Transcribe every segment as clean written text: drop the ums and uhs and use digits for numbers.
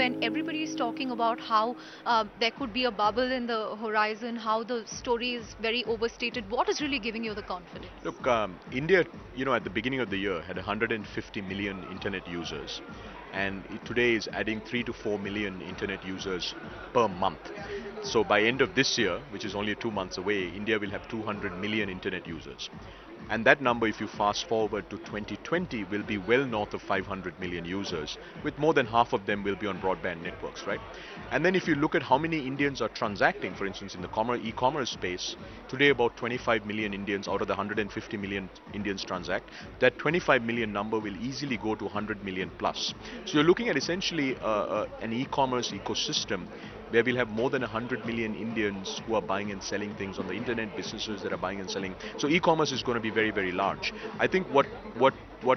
when everybody is talking about how there could be a bubble in the horizon, how the story is very overstated, what is really giving you the confidence? Look, India, at the beginning of the year had 150 million internet users, and today is adding 3 to 4 million internet users per month. So by end of this year, which is only 2 months away, India will have 200 million internet users. And that number, if you fast forward to 2020, will be well north of 500 million users, with more than half of them will be on broadband networks, right? And then if you look at how many Indians are transacting, for instance, in the e-commerce space, today about 25 million Indians out of the 150 million Indians transact. That 25 million number will easily go to 100 million plus. So you're looking at essentially an e-commerce ecosystem where we'll have more than 100 million Indians who are buying and selling things on the internet, businesses that are buying and selling. So e-commerce is going to be very, very large. I think what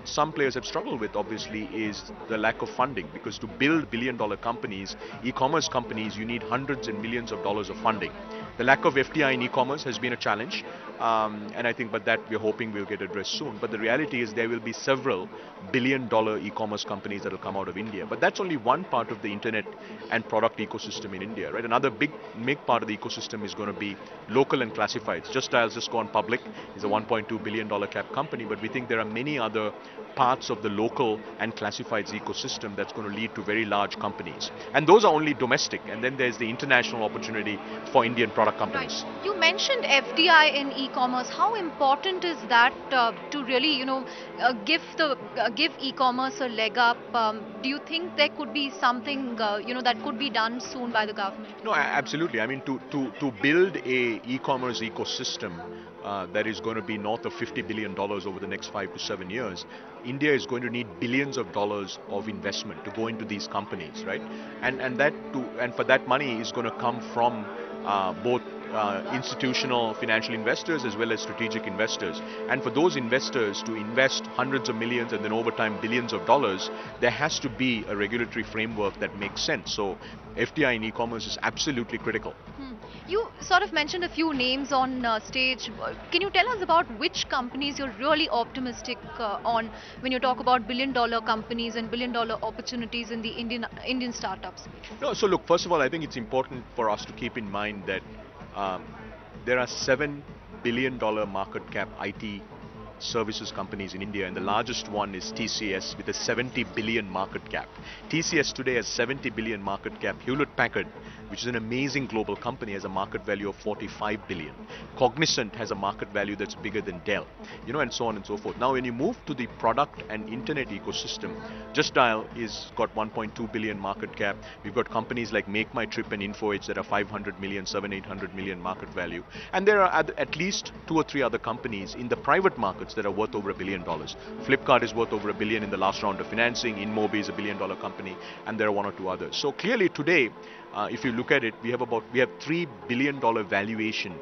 some players have struggled with, obviously, is the lack of funding, because to build billion-dollar companies, e-commerce companies, you need hundreds and millions of dollars of funding. The lack of FDI in e-commerce has been a challenge, and I think, but that we're hoping will get addressed soon. But the reality is there will be several billion-dollar e-commerce companies that will come out of India. But that's only one part of the internet and product ecosystem in India, right? Another big part of the ecosystem is going to be local and classifieds. Just Dial's just gone public. It's a $1.2 billion cap company, but we think there are many other parts of the local and classifieds ecosystem that's going to lead to very large companies. And those are only domestic. And then there's the international opportunity for Indian product companies. Right. You mentioned FDI in e-commerce. How important is that to really, give e-commerce a leg up? Do you think there could be something, that could be done soon by the government? No, absolutely. I mean, to build a e-commerce ecosystem that is going to be north of $50 billion over the next 5 to 7 years, India is going to need billions of dollars of investment to go into these companies, right? And for that money is going to come from both institutional financial investors as well as strategic investors. And for those investors to invest hundreds of millions and then over time billions of dollars, there has to be a regulatory framework that makes sense. So FDI in e-commerce is absolutely critical. You sort of mentioned a few names on stage. Can you tell us about which companies you're really optimistic on when you talk about billion-dollar companies and billion-dollar opportunities in the Indian startups? No, so look, first of all, I think it's important for us to keep in mind that there are $7 billion market cap IT services companies in India, and the largest one is TCS with a 70 billion market cap. TCS today has 70 billion market cap. Hewlett Packard, which is an amazing global company, has a market value of 45 billion. Cognizant has a market value that's bigger than Dell, and so on and so forth. Now, when you move to the product and internet ecosystem, Just Dial is got 1.2 billion market cap. We've got companies like Make My Trip and InfoEdge that are 500 million, 800 million market value. And there are at least 2 or 3 other companies in the private markets that are worth over $1 billion. Flipkart is worth over $1 billion in the last round of financing. InMobi is $1 billion company, and there are 1 or 2 others. So clearly today, if you look at it, we have $3 billion valuation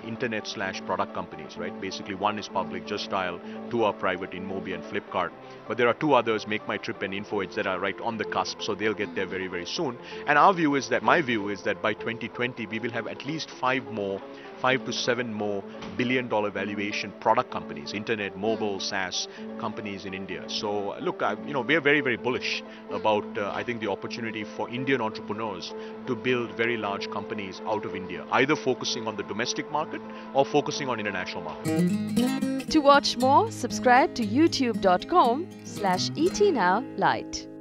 internet/product companies, right? Basically, one is public, Just Dial, 2 are private, InMobi and Flipkart. But there are 2 others, Make My Trip and InfoEdge, that are right on the cusp, so they'll get there very, very soon. And my view is that by 2020, we will have at least 5 to 7 more billion-dollar valuation product companies, internet, mobile, SaaS companies in India. So look, we are very, very bullish about, I think, the opportunity for Indian entrepreneurs to build very large companies out of India, either focusing on the domestic market or focusing on international market. To watch more, subscribe to youtube.com/ETNowLite.